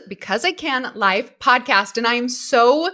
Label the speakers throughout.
Speaker 1: Because I Can live podcast. And I am so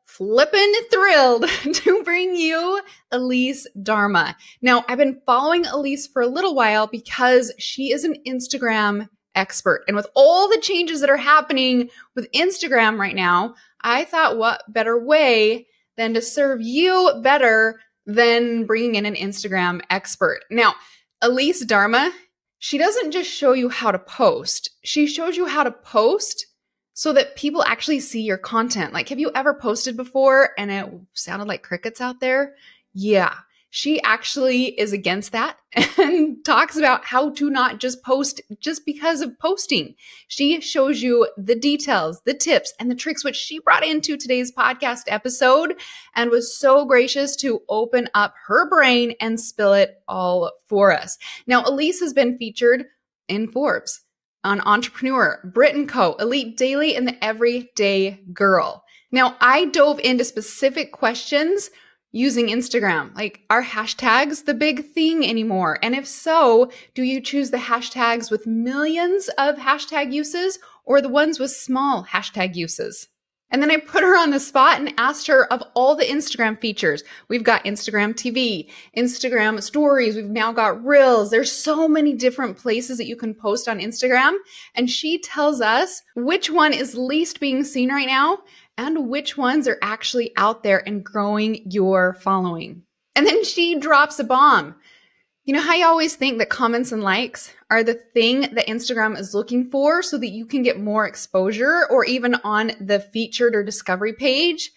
Speaker 1: flippin' thrilled to bring you Elise Dharma. Now, I've been following Elise for a little while because she is an Instagram expert. And with all the changes that are happening with Instagram right now, I thought what better way than to serve you better than bringing in an Instagram expert. Now, Elise Dharma, she doesn't just show you how to post. She shows you how to post so that people actually see your content. Like, have you ever posted before and it sounded like crickets out there? Yeah, she actually is against that and talks about how to not just post just because of posting. She shows you the details, the tips, and the tricks, which she brought into today's podcast episode and was so gracious to open up her brain and spill it all for us. Now, Elise has been featured in Forbes, on Entrepreneur, Brit & Co., Elite Daily, and the Everyday Girl. Now, I dove into specific questions using Instagram. Like, are hashtags the big thing anymore? And if so, do you choose the hashtags with millions of hashtag uses or the ones with small hashtag uses? And then I put her on the spot and asked her of all the Instagram features. We've got Instagram TV, Instagram stories. We've now got Reels. There's so many different places that you can post on Instagram. And she tells us which one is least being seen right now and which ones are actually out there and growing your following. And then she drops a bomb. You know how you always think that comments and likes are the thing that Instagram is looking for so that you can get more exposure or even on the featured or discovery page?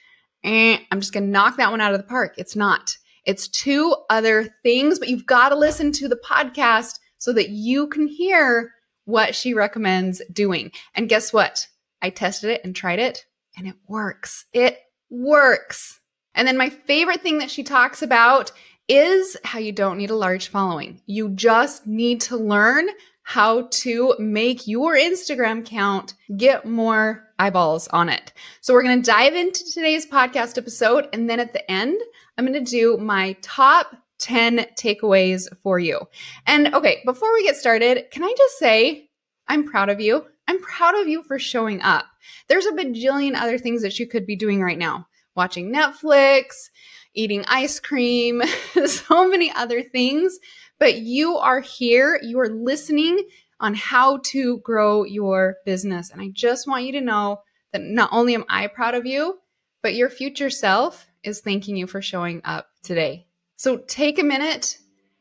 Speaker 1: I'm just going to knock that one out of the park. It's not. It's two other things, but you've got to listen to the podcast so that you can hear what she recommends doing. And guess what? I tested it and tried it, and it works. It works. And then my favorite thing that she talks about is how you don't need a large following. You just need to learn how to make your Instagram count get more eyeballs on it. So we're going to dive into today's podcast episode. And then at the end, I'm going to do my top 10 takeaways for you. And okay, before we get started, can I just say, I'm proud of you. I'm proud of you for showing up. There's a bajillion other things that you could be doing right now. Watching Netflix, eating ice cream, so many other things. But you are here, you are listening on how to grow your business. And I just want you to know that not only am I proud of you, but your future self is thanking you for showing up today. So take a minute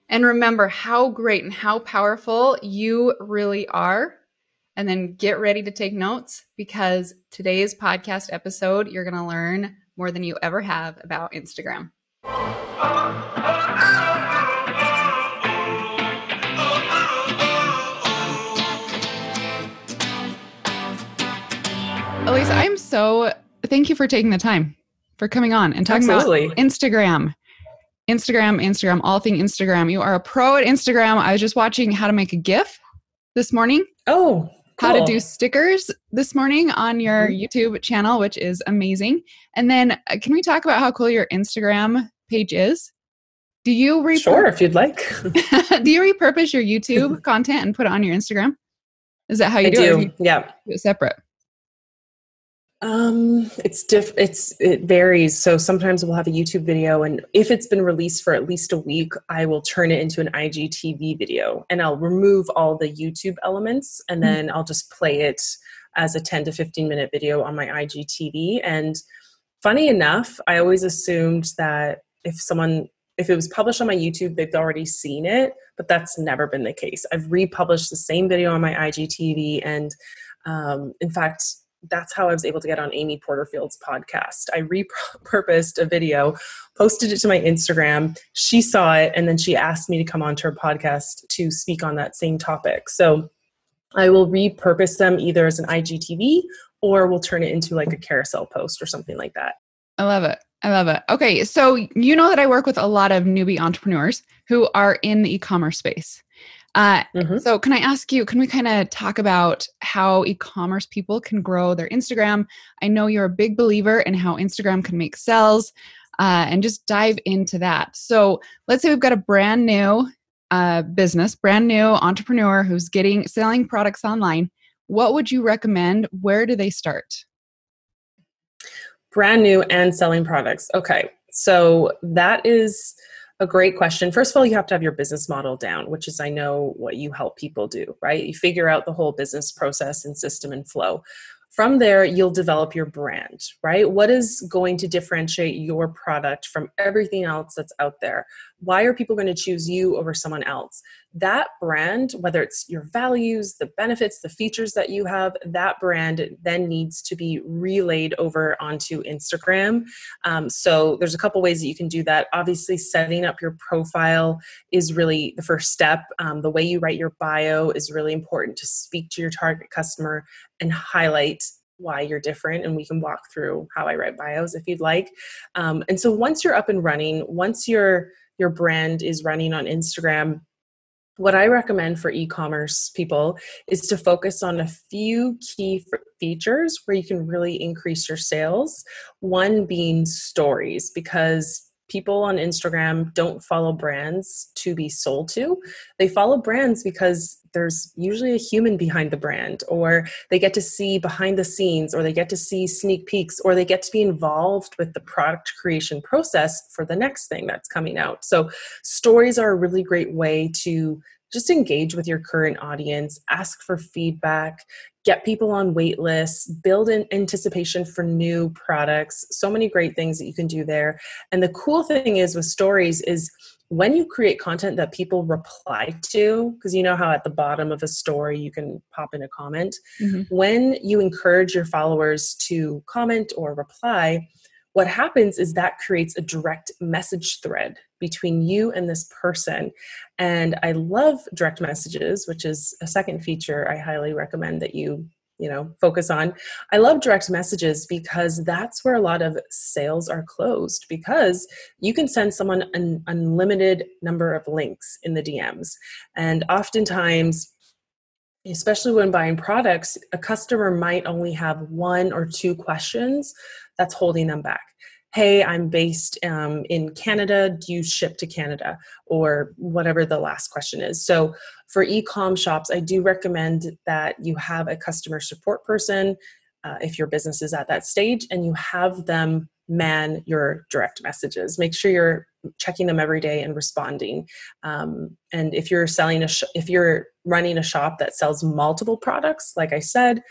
Speaker 1: and remember how great and how powerful you really are. And then get ready to take notes because today's podcast episode, you're going to learn more than you ever have about Instagram. Elise, thank you for taking the time for coming on and talking about Instagram, all thing Instagram. You are a pro at Instagram. I was just watching how to make a GIF this morning.
Speaker 2: Oh, cool.
Speaker 1: How to do stickers this morning on your YouTube channel, which is amazing. And then can we talk about how cool your Instagram page is? Do you
Speaker 2: Sure, if you'd like.
Speaker 1: Do you repurpose your YouTube content and put it on your Instagram? Is that how you do it?
Speaker 2: Yeah.
Speaker 1: Do it separate?
Speaker 2: It varies. So sometimes we'll have a YouTube video, and if it's been released for at least a week, I will turn it into an IGTV video, and I'll remove all the YouTube elements, and then I'll just play it as a 10 to 15 minute video on my IGTV. And funny enough, I always assumed that if it was published on my YouTube, they've already seen it, but that's never been the case. I've republished the same video on my IGTV, and in fact, that's how I was able to get on Amy Porterfield's podcast. I repurposed a video, posted it to my Instagram. She saw it, and then she asked me to come onto her podcast to speak on that same topic. So I will repurpose them either as an IGTV or we'll turn it into like a carousel post or something like that.
Speaker 1: I love it. I love it. Okay. So you know that I work with a lot of newbie entrepreneurs who are in the e-commerce space. So can I ask you, can we kind of talk about how e-commerce people can grow their Instagram? I know you're a big believer in how Instagram can make sales, and just dive into that. So let's say we've got a brand new business, brand new entrepreneur who's selling products online. what would you recommend? Where do they start?
Speaker 2: Brand new and selling products. Okay. So that is a great question. First of all, you have to have your business model down, which is, I know, what you help people do, right? You figure out the whole business process and system and flow. From there, you'll develop your brand, right? What is going to differentiate your product from everything else that's out there? Why are people going to choose you over someone else? That brand, whether it's your values, the benefits, the features that you have, that brand then needs to be relayed over onto Instagram. So there's a couple ways that you can do that. Obviously, setting up your profile is really the first step. The way you write your bio is really important to speak to your target customer and highlight why you're different. And we can walk through how I write bios if you'd like. And so once you're up and running, once your brand is running on Instagram, what I recommend for e-commerce people is to focus on a few key features where you can really increase your sales. One being stories, because people on Instagram don't follow brands to be sold to. They follow brands because there's usually a human behind the brand, or they get to see behind the scenes, or they get to see sneak peeks, or they get to be involved with the product creation process for the next thing that's coming out. So stories are a really great way to just engage with your current audience, ask for feedback, get people on wait lists, build in anticipation for new products. So many great things that you can do there. And the cool thing is with stories is when you create content that people reply to, because you know how at the bottom of a story you can pop in a comment, when you encourage your followers to comment or reply, what happens is that creates a direct message thread between you and this person. And I love direct messages, which is a second feature I highly recommend that you focus on. I love direct messages because that's where a lot of sales are closed, because you can send someone an unlimited number of links in the DMs. And oftentimes, especially when buying products, a customer might only have one or two questions that's holding them back. Hey, I'm based in Canada. Do you ship to Canada? Or whatever the last question is. So for e-com shops, I do recommend that you have a customer support person if your business is at that stage, and you have them man your direct messages. Make sure you're checking them every day and responding. And if you're if you're running a shop that sells multiple products, like I said,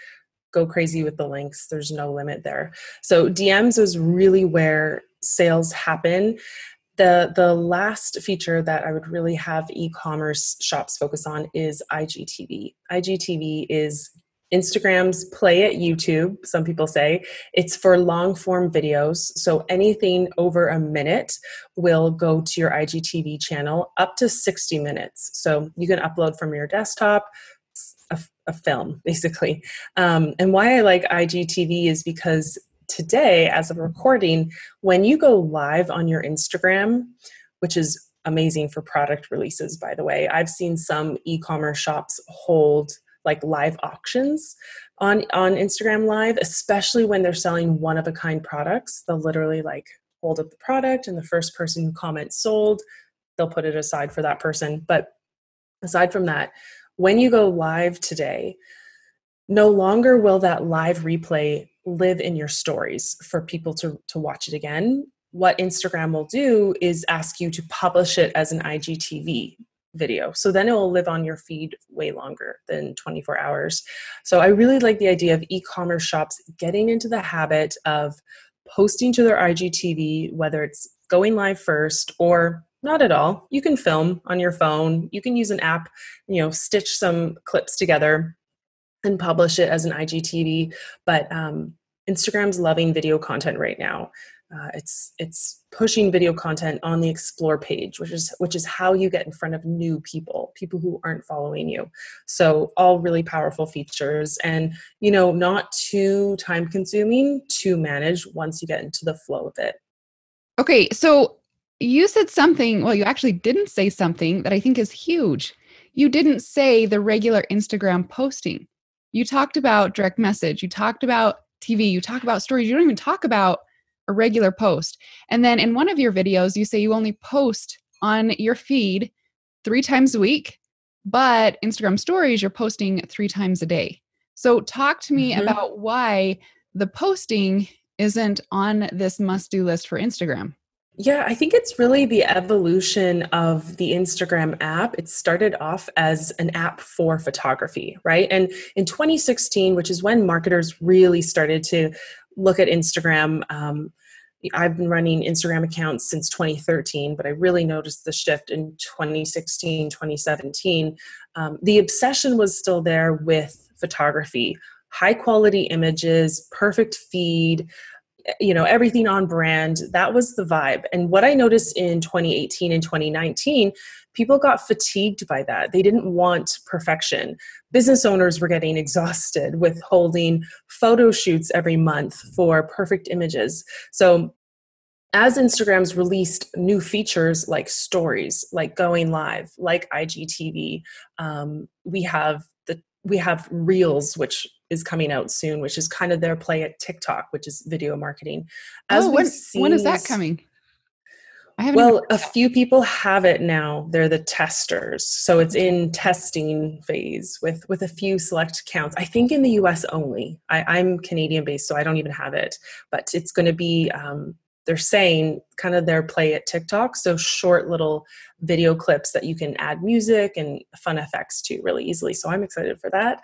Speaker 2: go crazy with the links. There's no limit there. So DMs is really where sales happen. The last feature that I would really have e-commerce shops focus on is IGTV. IGTV is Instagram's play at YouTube, some people say. It's for long form videos. So anything over a minute will go to your IGTV channel, up to 60 minutes. So you can upload from your desktop a film, basically. And why I like IGTV is because today, as of recording, when you go live on your Instagram, which is amazing for product releases, by the way, I've seen some e-commerce shops hold like live auctions on Instagram Live, especially when they're selling one-of-a-kind products. They'll literally like hold up the product, and the first person who comments sold, they'll put it aside for that person. But aside from that, when you go live today, no longer will that live replay live in your stories for people to watch it again. What Instagram will do is ask you to publish it as an IGTV video. So then it will live on your feed way longer than 24 hours. So I really like the idea of e-commerce shops getting into the habit of posting to their IGTV, whether it's going live first or not at all. You can film on your phone. You can use an app, stitch some clips together and publish it as an IGTV. But Instagram's loving video content right now. It's pushing video content on the explore page, which is how you get in front of new people who aren't following you. So all really powerful features, and not too time consuming to manage once you get into the flow of it.
Speaker 1: Okay, so you said something, well, you actually didn't say something that I think is huge. You didn't say the regular Instagram posting. You talked about direct message, you talked about TV, you talk about stories, you don't even talk about a regular post. And then in one of your videos, you say you only post on your feed 3 times a week, but Instagram stories, you're posting 3 times a day. So talk to me
Speaker 2: Mhm.
Speaker 1: about why the posting isn't on this must-do list for Instagram.
Speaker 2: Yeah, I think it's really the evolution of the Instagram app. It started off as an app for photography, right? And in 2016, which is when marketers really started to look at Instagram, I've been running Instagram accounts since 2013, but I really noticed the shift in 2016, 2017. The obsession was still there with photography, high quality images, perfect feed, everything on brand. That was the vibe. And what I noticed in 2018 and 2019, people got fatigued by that. They didn't want perfection. Business owners were getting exhausted with holding photo shoots every month for perfect images. So as Instagram's released new features like stories, like going live, like IGTV, we have Reels, which is coming out soon, which is kind of their play at TikTok, which is video marketing.
Speaker 1: Oh,
Speaker 2: As we've
Speaker 1: when
Speaker 2: seen
Speaker 1: is that
Speaker 2: these,
Speaker 1: coming? I haven't even
Speaker 2: well,
Speaker 1: heard
Speaker 2: a
Speaker 1: of that.
Speaker 2: few people have it now. They're the testers, so it's
Speaker 1: Okay.
Speaker 2: in testing phase with a few select accounts. I think in the U.S. only. I'm Canadian based, so I don't even have it. But it's going to be. They're saying kind of their play at TikTok, so short little video clips that you can add music and fun effects to really easily. So I'm excited for that.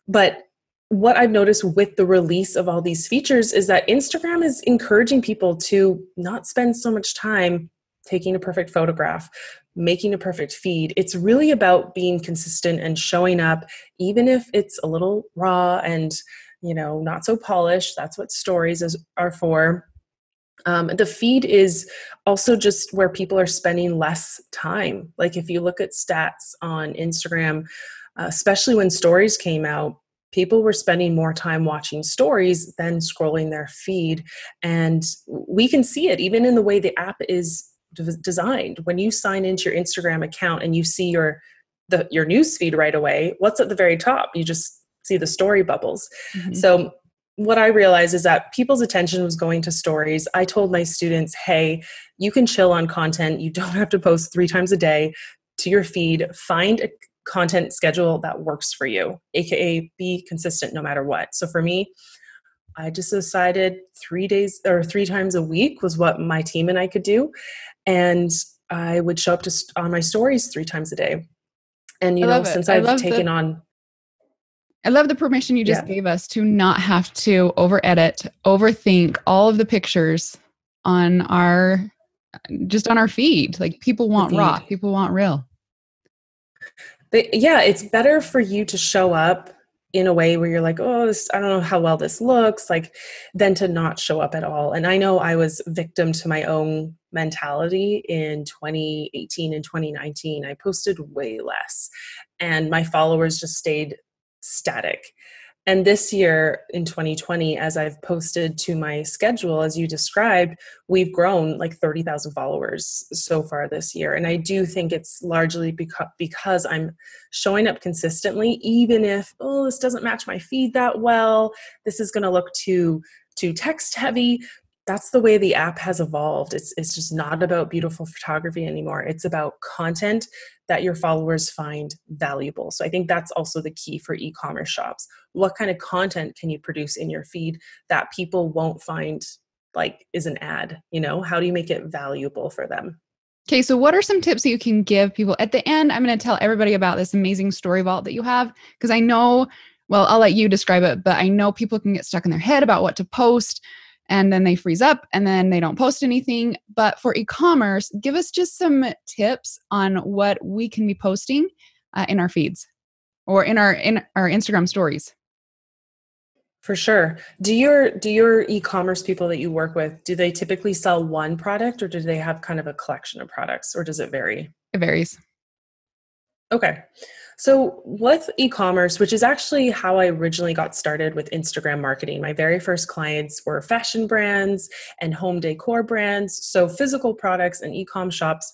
Speaker 2: But what I've noticed with the release of all these features is that Instagram is encouraging people to not spend so much time taking a perfect photograph, making a perfect feed. It's really about being consistent and showing up, even if it's a little raw and not so polished. That's what are for. The feed is also just where people are spending less time. Like if you look at stats on Instagram, especially when stories came out, people were spending more time watching stories than scrolling their feed. And we can see it even in the way the app is designed. When you sign into your Instagram account and you see your news feed right away, what's at the very top? You just see the story bubbles.
Speaker 1: Mhm.
Speaker 2: So what I realized is that people's attention was going to stories. I told my students, hey, you can chill on content. You don't have to post 3 times a day to your feed. Find a content schedule that works for you, AKA be consistent no matter what. So for me, I just decided 3 days or 3 times a week was what my team and I could do. And I would show up on my stories 3 times a day. And,
Speaker 1: I love it.
Speaker 2: since I've taken on,
Speaker 1: I love the permission you just
Speaker 2: yeah,
Speaker 1: gave us to not have to over edit, overthink all of the pictures on our just on our feed. Like people
Speaker 2: the
Speaker 1: want raw,
Speaker 2: feed.
Speaker 1: people want real.
Speaker 2: But yeah, it's better for you to show up in a way where you're like, oh, I don't know how well this looks, like, than to not show up at all. And I know I was victim to my own mentality in 2018 and 2019. I posted way less, and my followers just stayed static. And this year in 2020, as I've posted to my schedule, as you described, we've grown like 30,000 followers so far this year. And I do think it's largely because I'm showing up consistently, even if, oh, this doesn't match my feed that well, this is going to look too text heavy. That's the way the app has evolved. It's just not about beautiful photography anymore. It's about content that your followers find valuable. So I think that's also the key for e-commerce shops. What kind of content can you produce in your feed that people won't find like is an ad? How do you make it valuable for them?
Speaker 1: Okay, so what are some tips that you can give people? At the end, I'm going to tell everybody about this amazing story vault that you have because I know, well, I'll let you describe it, but I know people can get stuck in their head about what to post and then they freeze up and then they don't post anything. But for e-commerce, give us just some tips on what we can be posting in our feeds or in our Instagram stories.
Speaker 2: For sure. Do your e-commerce people that you work with, do they typically sell one product, or do they have kind of a collection of products, or does it vary?
Speaker 1: It varies.
Speaker 2: Okay. So with e-commerce, which is actually how I originally got started with Instagram marketing, my very first clients were fashion brands and home decor brands. So physical products and e-com shops,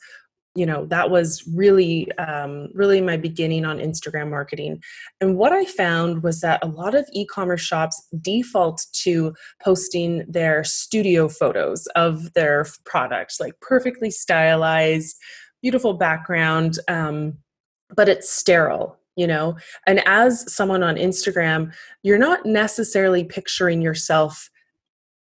Speaker 2: that was really my beginning on Instagram marketing. And what I found was that a lot of e-commerce shops default to posting their studio photos of their products, like perfectly stylized, beautiful background. But it's sterile. you know? And as someone on Instagram, you're not necessarily picturing yourself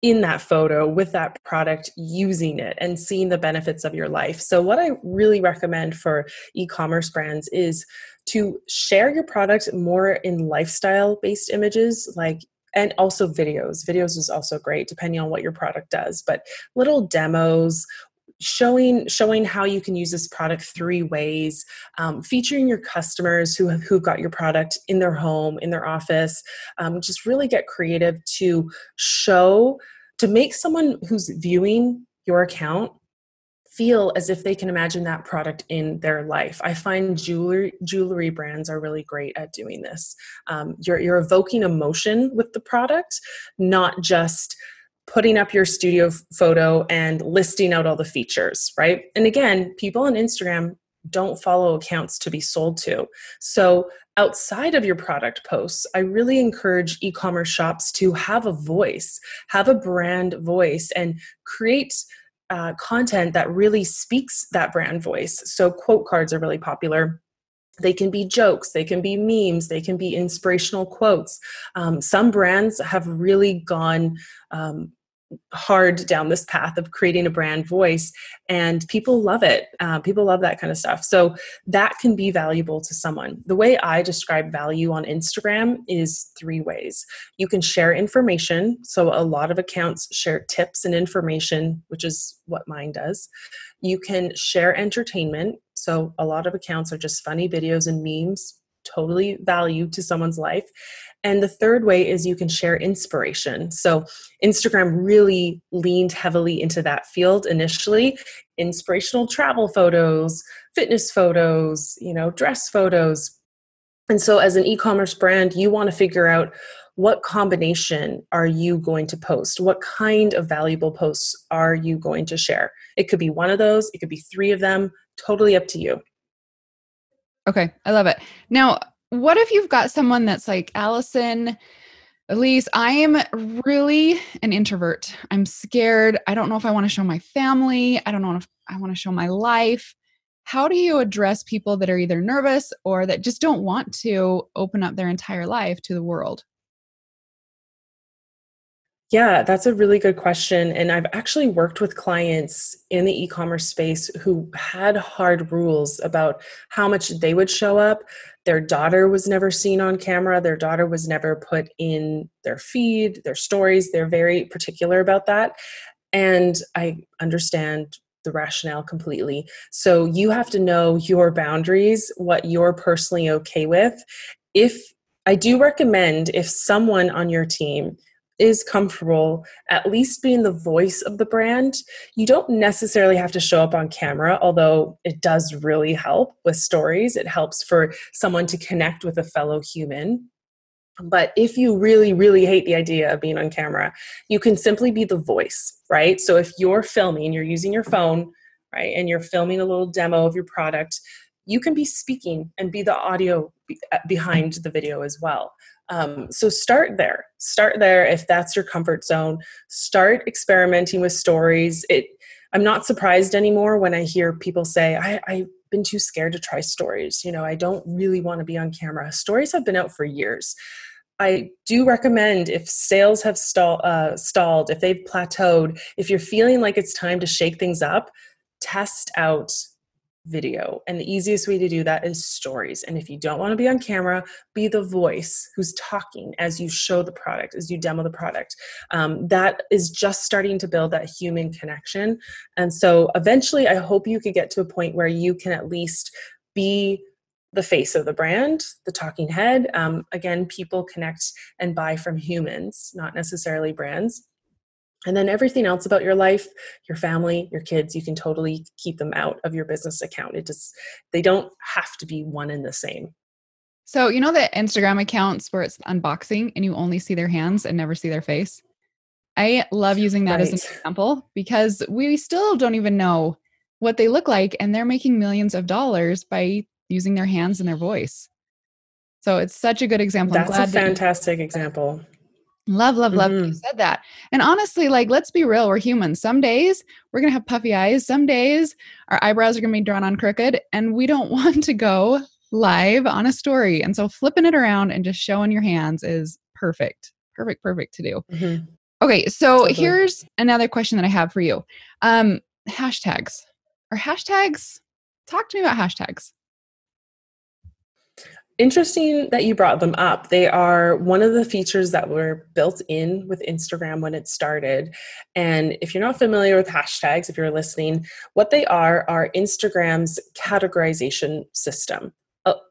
Speaker 2: in that photo with that product, using it and seeing the benefits of your life. So what I really recommend for e-commerce brands is to share your product more in lifestyle based images, like, and also videos. Videos is also great depending on what your product does, but little demos showing how you can use this product 3 ways, featuring your customers who got your product in their home, in their office. Just really get creative to show, to make someone who's viewing your account feel as if they can imagine that product in their life. I find jewelry brands are really great at doing this. You're evoking emotion with the product, not just putting up your studio photo and listing out all the features, right? And again, people on Instagram don't follow accounts to be sold to. So outside of your product posts, I really encourage e-commerce shops to have a voice, have a brand voice, and create content that really speaks that brand voice. So quote cards are really popular. They can be jokes, they can be memes, they can be inspirational quotes. Some brands have really gone hard down this path of creating a brand voice, and people love it. People love that kind of stuff. So that can be valuable to someone. The way I describe value on Instagram is 3 ways. You can share information. So a lot of accounts share tips and information, which is what mine does. You can share entertainment. So a lot of accounts are just funny videos and memes, totally value to someone's life. And the 3rd way is you can share inspiration. So Instagram really leaned heavily into that field initially. Inspirational travel photos, fitness photos, dress photos. And so as an e-commerce brand, you want to figure out what combination are you going to post? What kind of valuable posts are you going to share? It could be one of those. It could be 3 of them. Totally up to you.
Speaker 1: Okay, I love it. Now, what if you've got someone that's like, Alison, Elise, I am really an introvert. I'm scared. I don't know if I want to show my family. I don't know if I want to show my life. How do you address people that are either nervous or that just don't want to open up their entire life to the world?
Speaker 2: Yeah, that's a really good question. And I've actually worked with clients in the e-commerce space who had hard rules about how much they would show up. Their daughter was never seen on camera. Their daughter was never put in their feed, their stories. They're very particular about that. And I understand the rationale completely. So you have to know your boundaries, what you're personally okay with. If I do recommend, if someone on your team is comfortable at least being the voice of the brand, you don't necessarily have to show up on camera, although it does really help with stories. It helps for someone to connect with a fellow human. But if you really, really hate the idea of being on camera, you can simply be the voice, right? So if you're filming, you're using your phone, right, and you're filming a little demo of your product, you can be speaking and be the audio behind the video as well. So start there. Start there if that's your comfort zone. Start experimenting with stories. I'm not surprised anymore when I hear people say, I've been too scared to try stories. I don't really want to be on camera. Stories have been out for years. I do recommend, if sales have stalled, if they've plateaued, if you're feeling like it's time to shake things up, test out video. And the easiest way to do that is stories. And if you don't want to be on camera, be the voice who's talking as you show the product, as you demo the product. That is just starting to build that human connection. And so eventually, I hope you could get to a point where you can at least be the face of the brand, the talking head. Again, people connect and buy from humans, not necessarily brands. And then everything else about your life, your family, your kids, you can totally keep them out of your business account. They don't have to be one and the same.
Speaker 1: So, the Instagram accounts where it's unboxing and you only see their hands and never see their face? I love using that as an example because we still don't even know what they look like, and they're making millions of dollars by using their hands and their voice. So it's such a good example.
Speaker 2: That's a fantastic example.
Speaker 1: Love that you said that. And honestly, let's be real. We're humans. Some days we're going to have puffy eyes. Some days our eyebrows are going to be drawn on crooked, and we don't want to go live on a story. And so flipping it around and just showing your hands is perfect. Perfect to do.
Speaker 2: Mm-hmm.
Speaker 1: Okay, so
Speaker 2: Totally.
Speaker 1: here's another question that I have for you. Hashtags. Are hashtags? Talk to me about hashtags.
Speaker 2: Interesting that you brought them up. They are one of the features that were built in with Instagram when it started. And if you're not familiar with hashtags, if you're listening, what they are Instagram's categorization system.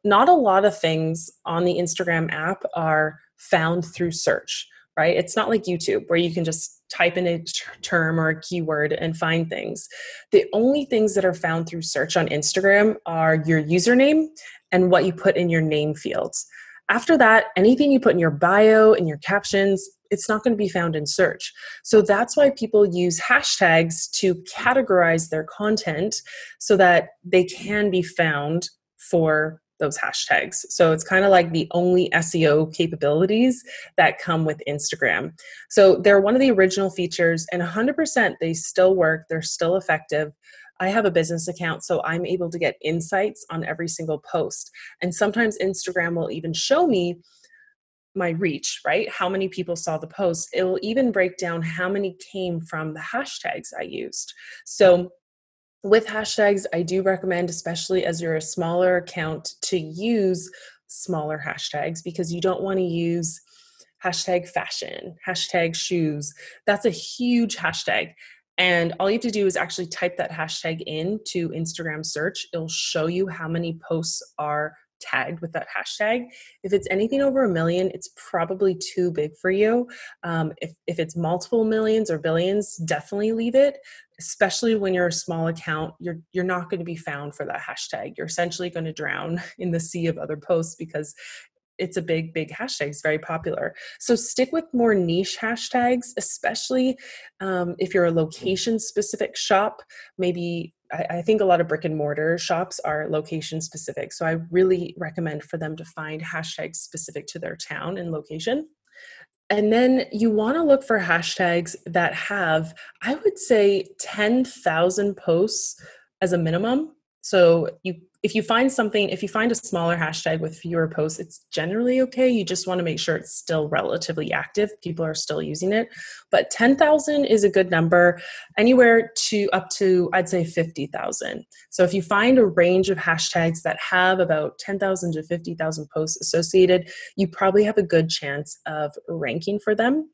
Speaker 2: Not a lot of things on the Instagram app are found through search, right? It's not like YouTube where you can just type in a term or a keyword and find things. The only things that are found through search on Instagram are your username and what you put in your name fields. After that, anything you put in your bio, in your captions, it's not going to be found in search. So that's why people use hashtags to categorize their content so that they can be found for those hashtags. So it's kind of like the only SEO capabilities that come with Instagram. So they're one of the original features, and 100% they still work, they're still effective. I have a business account, so I'm able to get insights on every single post. And sometimes Instagram will even show me my reach, right? How many people saw the post. It will even break down how many came from the hashtags I used. So with hashtags, I do recommend, especially as you're a smaller account, to use smaller hashtags because you don't want to use hashtag fashion, hashtag shoes. That's a huge hashtag. And all you have to do is actually type that hashtag into Instagram search. It'll show you how many posts are tagged with that hashtag. If it's anything over 1 million, it's probably too big for you. If it's multiple millions or billions, definitely leave it. Especially when you're a small account, you're not going to be found for that hashtag. You're essentially going to drown in the sea of other posts because it's a big hashtag. It's very popular. So stick with more niche hashtags, especially if you're a location specific shop. Maybe I think a lot of brick and mortar shops are location specific. So I really recommend for them to find hashtags specific to their town and location. And then you want to look for hashtags that have, I would say, 10,000 posts as a minimum. So if you find a smaller hashtag with fewer posts, it's generally okay. You just want to make sure it's still relatively active. People are still using it. But 10,000 is a good number, anywhere to up to, I'd say, 50,000. So if you find a range of hashtags that have about 10,000 to 50,000 posts associated, you probably have a good chance of ranking for them.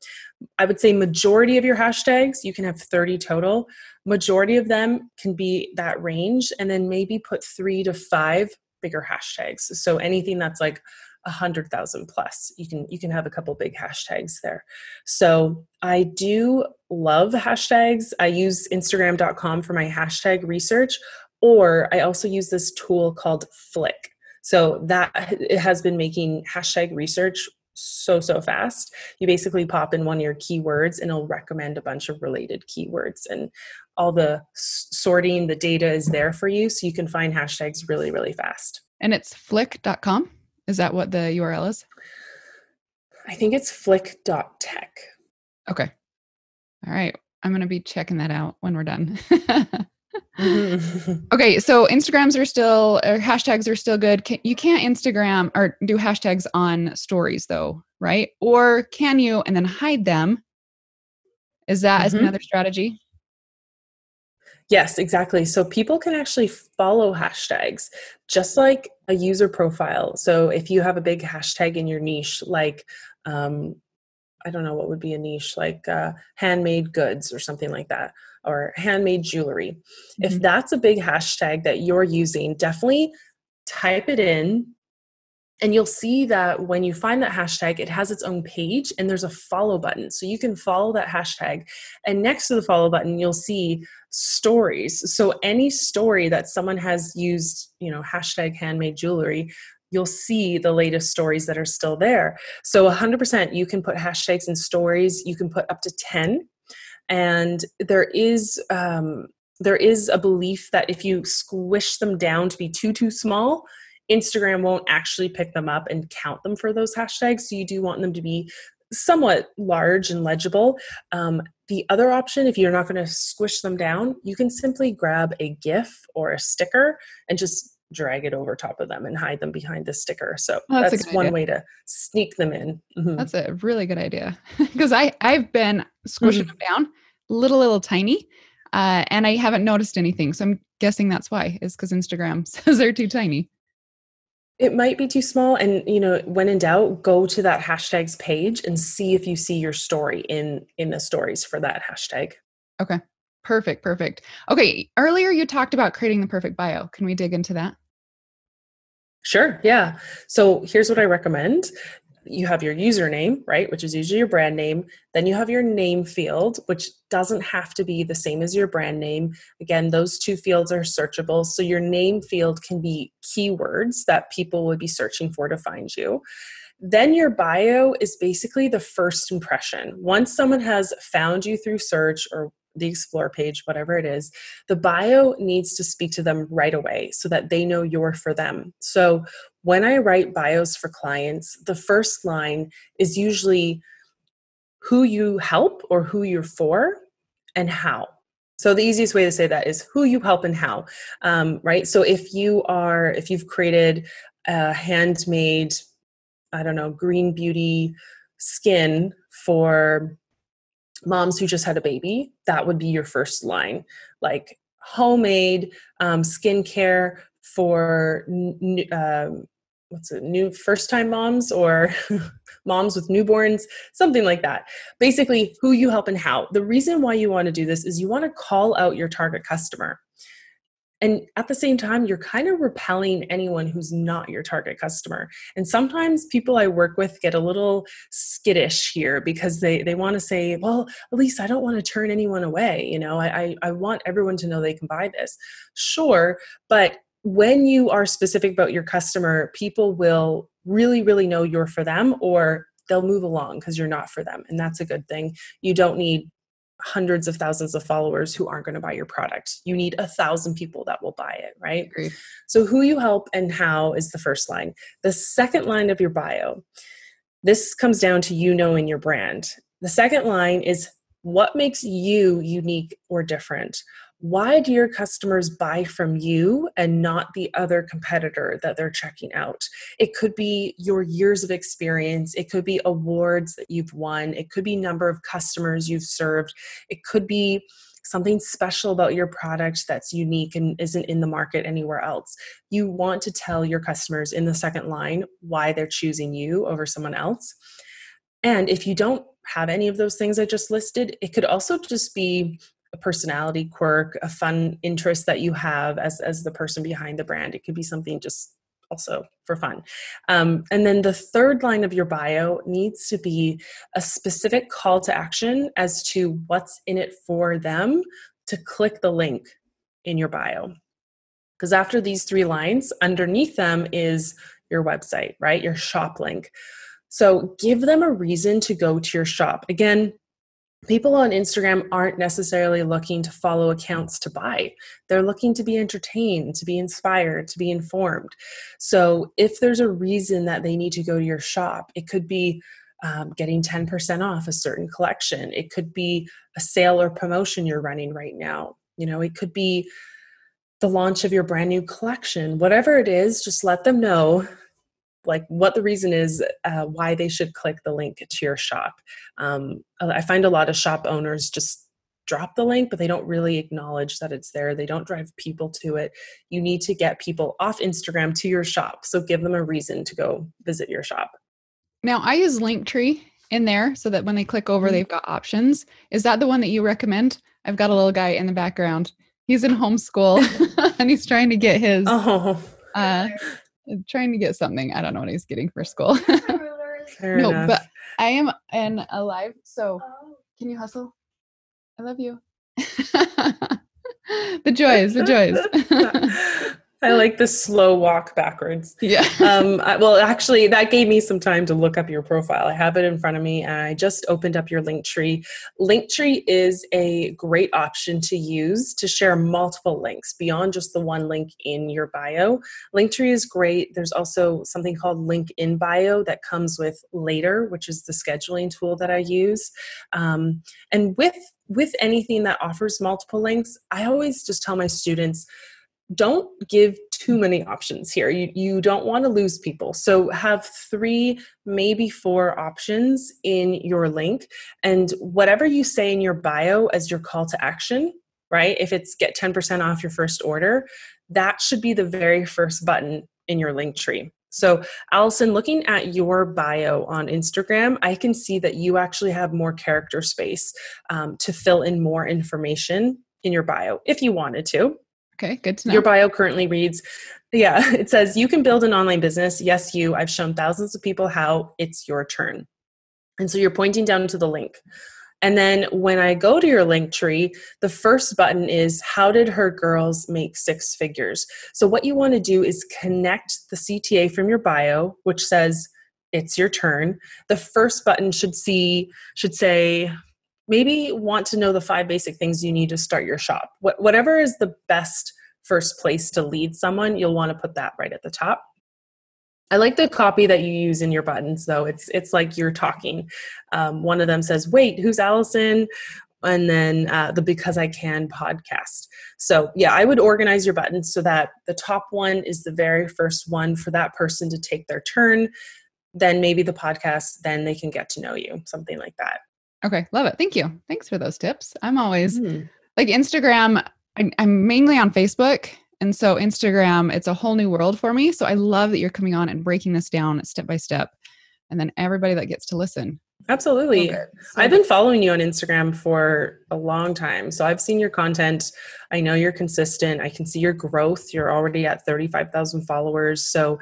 Speaker 2: I would say majority of your hashtags, you can have 30 total. Majority of them can be that range, and then maybe put 3 to 5 bigger hashtags. So anything that's like 100,000 plus, you can have a couple big hashtags there. So I do love hashtags. I use Instagram.com for my hashtag research, or I also use this tool called Flick. So that it has been making hashtag research so fast. You basically pop in one of your keywords and it'll recommend a bunch of related keywords, and all the sorting, the data is there for you, so you can find hashtags really fast.
Speaker 1: And it's flick.com. Is that what the URL is?
Speaker 2: I think it's flick.tech.
Speaker 1: Okay. All right. I'm going to be checking that out when we're done. Okay, so Instagrams are still, or hashtags are still good. You can't Instagram or do hashtags on stories though, right? Or can you and then hide them? Is that as another strategy?
Speaker 2: Yes, exactly. So people can actually follow hashtags just like a user profile. So if you have a big hashtag in your niche, like, I don't know what would be a niche, like handmade goods or something like that, or handmade jewelry. If that's a big hashtag that you're using, definitely type it in. And you'll see that when you find that hashtag, it has its own page and there's a follow button. So you can follow that hashtag. And next to the follow button, you'll see stories. So any story that someone has used, hashtag handmade jewelry, you'll see the latest stories that are still there. So 100%, you can put hashtags in stories. You can put up to 10. And there is a belief that if you squish them down to be too small, Instagram won't actually pick them up and count them for those hashtags. So you do want them to be somewhat large and legible. The other option, if you're not going to squish them down, you can simply grab a GIF or a sticker and just drag it over top of them and hide them behind the sticker. So
Speaker 1: Oh, that's a
Speaker 2: that's
Speaker 1: good
Speaker 2: one
Speaker 1: idea.
Speaker 2: way to sneak them in.
Speaker 1: That's a really good idea because I've been squishing
Speaker 2: Mhm.
Speaker 1: them down, little tiny, and I haven't noticed anything. So I'm guessing that's why, is because Instagram says they're too tiny.
Speaker 2: It might be too small. And, when in doubt, go to that hashtags page and see if you see your story in the stories for that hashtag.
Speaker 1: Okay, perfect. Okay, earlier you talked about creating the perfect bio. Can we dig into that?
Speaker 2: Sure. Yeah. So here's what I recommend. You have your username, right, which is usually your brand name. Then you have your name field, which doesn't have to be the same as your brand name. Again, those two fields are searchable. So your name field can be keywords that people would be searching for to find you. Then your bio is basically the first impression. Once someone has found you through search or the explore page, whatever it is, the bio needs to speak to them right away so that they know you're for them. So when I write bios for clients, the first line is usually who you help or who you're for and how. So the easiest way to say that is who you help and how, right? So if you've created a handmade, I don't know, green beauty skin for moms who just had a baby, that would be your first line. Like homemade skincare for new first time moms or moms with newborns, something like that. Basically, who you help and how. The reason why you want to do this is you want to call out your target customer. And at the same time, you're kind of repelling anyone who's not your target customer. And sometimes people I work with get a little skittish here because they want to say, well, at least I don't want to turn anyone away. I want everyone to know they can buy this. Sure. But when you are specific about your customer, people will really, really know you're for them, or they'll move along because you're not for them. And that's a good thing. You don't need hundreds of thousands of followers who aren't going to buy your product. You need 1,000 people that will buy it, right?
Speaker 1: Agreed.
Speaker 2: So who you help and how is the first line. The second line of your bio, this comes down to you knowing your brand. The second line is what makes you unique or different. Why do your customers buy from you and not the other competitor that they're checking out? It could be your years of experience. It could be awards that you've won. It could be number of customers you've served. It could be something special about your product that's unique and isn't in the market anywhere else. You want to tell your customers in the second line why they're choosing you over someone else. And if you don't have any of those things I just listed, it could also just be a personality quirk, a fun interest that you have as the person behind the brand. It could be something just also for fun. And then the third line of your bio needs to be a specific call to action as to what's in it for them to click the link in your bio. Because after these three lines, underneath them is your website, right? Your shop link. So give them a reason to go to your shop. Again, people on Instagram aren't necessarily looking to follow accounts to buy. They're looking to be entertained, to be inspired, to be informed. So if there's a reason that they need to go to your shop, it could be getting 10% off a certain collection. It could be a sale or promotion you're running right now. It could be the launch of your brand new collection. Whatever it is, just let them know like what the reason is, why they should click the link to your shop. I find a lot of shop owners just drop the link, but they don't really acknowledge that it's there. They don't drive people to it. You need to get people off Instagram to your shop. So give them a reason to go visit your shop.
Speaker 1: Now I use Linktree in there so that when they click over,
Speaker 2: Mhm.
Speaker 1: they've got options. Is that the one that you recommend? I've got a little guy in the background. He's in homeschool and he's trying to get his
Speaker 2: Oh,
Speaker 1: uh trying to get something. I don't know what he's getting for school.
Speaker 2: fair
Speaker 1: No, but
Speaker 2: enough.
Speaker 1: I am in a live. So can you hustle? I love you. The joys, the joys.
Speaker 2: I like the slow walk backwards.
Speaker 1: Yeah.
Speaker 2: Well, actually, that gave me some time to look up your profile. I have it in front of me, and I just opened up your Linktree. Linktree is a great option to use to share multiple links beyond just the one link in your bio. Linktree is great. There's also something called Link in Bio that comes with Later, which is the scheduling tool that I use. And with anything that offers multiple links, I always just tell my students, don't give too many options here. You don't want to lose people. So have 3, maybe 4 options in your link. And whatever you say in your bio as your call to action, right? If it's get 10% off your first order, that should be the very first button in your link tree. So Alison, looking at your bio on Instagram, I can see that you actually have more character space to fill in more information in your bio if you wanted to.
Speaker 1: Okay, good to know.
Speaker 2: Your bio currently reads, it says, you can build an online business. Yes, you. I've shown thousands of people how. It's your turn. And so you're pointing down to the link. And then when I go to your link tree, the first button is, how did her girls make 6 figures? So what you want to do is connect the CTA from your bio, which says, it's your turn. The first button should say, maybe want to know the 5 basic things you need to start your shop. Whatever is the best first place to lead someone, you'll want to put that right at the top. I like the copy that you use in your buttons, though. It's like you're talking. One of them says, wait, who's Alison? And then the Because I Can podcast. So yeah, I would organize your buttons so that the top one is the very first one for that person to take their turn. Then maybe the podcast, then they can get to know you, something like that.
Speaker 1: Okay, love it. Thank you. Thanks for those tips. I'm always like Instagram. I'm mainly on Facebook. And so Instagram, it's a whole new world for me. So I love that you're coming on and breaking this down step by step. And then everybody that gets to listen.
Speaker 2: Absolutely. I've been following you on Instagram for a long time. So I've seen your content. I know you're consistent. I can see your growth. You're already at 35,000 followers. So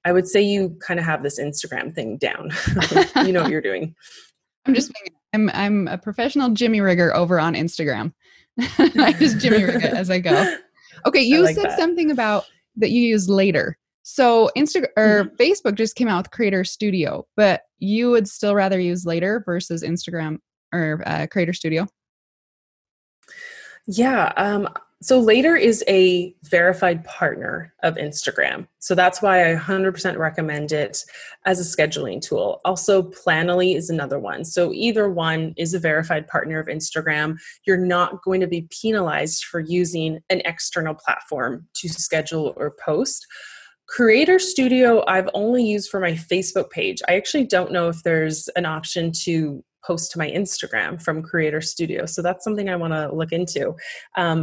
Speaker 2: I would say you kind of have this Instagram thing down. You know what you're doing.
Speaker 1: I'm a professional Jimmy rigger over on Instagram. I just Jimmy rig it as I go. Okay, you said something about that you use later. So Instagram or Facebook just came out with Creator Studio, but you would still rather use later versus Instagram or Creator Studio?
Speaker 2: Yeah. So Later is a verified partner of Instagram. So that's why I 100% recommend it as a scheduling tool. Also, Planoly is another one. So either one is a verified partner of Instagram. You're not going to be penalized for using an external platform to schedule or post. Creator Studio, I've only used for my Facebook page. I actually don't know if there's an option to post to my Instagram from Creator Studio. So that's something I want to look into.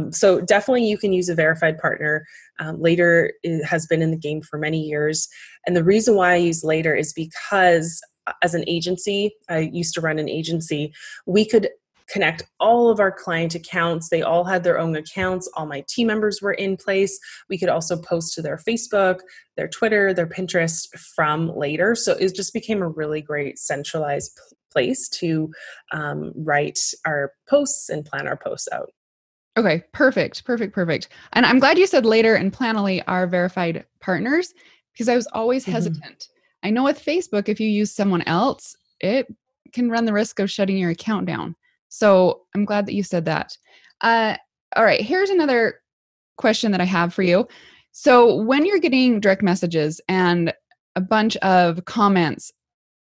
Speaker 2: So definitely you can use a verified partner. Later has been in the game for many years. And the reason why I use Later is because as an agency, I used to run an agency, we could connect all of our client accounts. They all had their own accounts. All my team members were in place. We could also post to their Facebook, their Twitter, their Pinterest from Later. So it just became a really great centralized place to write our posts and plan our posts out.
Speaker 1: Okay, perfect. And I'm glad you said Later and Planoly are verified partners because I was always hesitant. I know with Facebook, if you use someone else, it can run the risk of shutting your account down. So I'm glad that you said that. All right, here's another question that I have for you. So when you're getting direct messages and a bunch of comments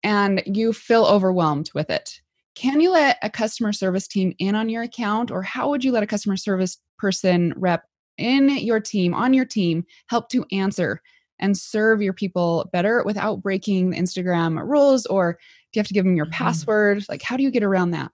Speaker 1: and you feel overwhelmed with it, can you let a customer service team in on your account, or how would you let a customer service person rep in your team, on your team, help to answer and serve your people better without breaking the Instagram rules? Or do you have to give them your password? Like, how do you get around that?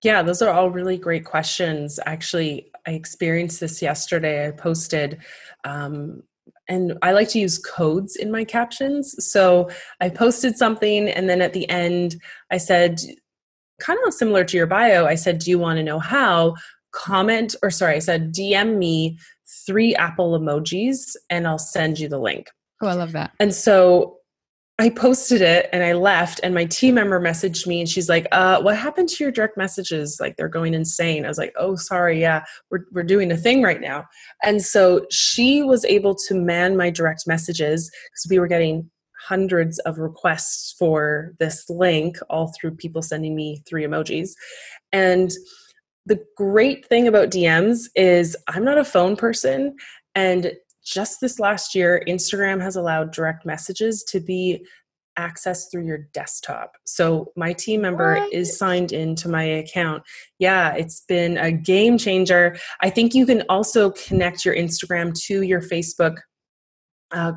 Speaker 2: Yeah, those are all really great questions. Actually, I experienced this yesterday. I posted, and I like to use codes in my captions. So I posted something, and then at the end, I said, kind of similar to your bio, I said, do you want to know how? I said, DM me 3 Apple emojis, and I'll send you the link.
Speaker 1: Oh, I love that.
Speaker 2: And so I posted it and I left, and my team member messaged me and she's like, what happened to your direct messages? Like, they're going insane. I was like, oh, sorry. Yeah, we're doing a thing right now. And so she was able to man my direct messages because we were getting hundreds of requests for this link, all through people sending me 3 emojis. And the great thing about DMs is I'm not a phone person, and just this last year, Instagram has allowed direct messages to be access through your desktop. So my team member
Speaker 1: What?
Speaker 2: is signed into my account. Yeah, it's been a game changer. I think you can also connect your Instagram to your Facebook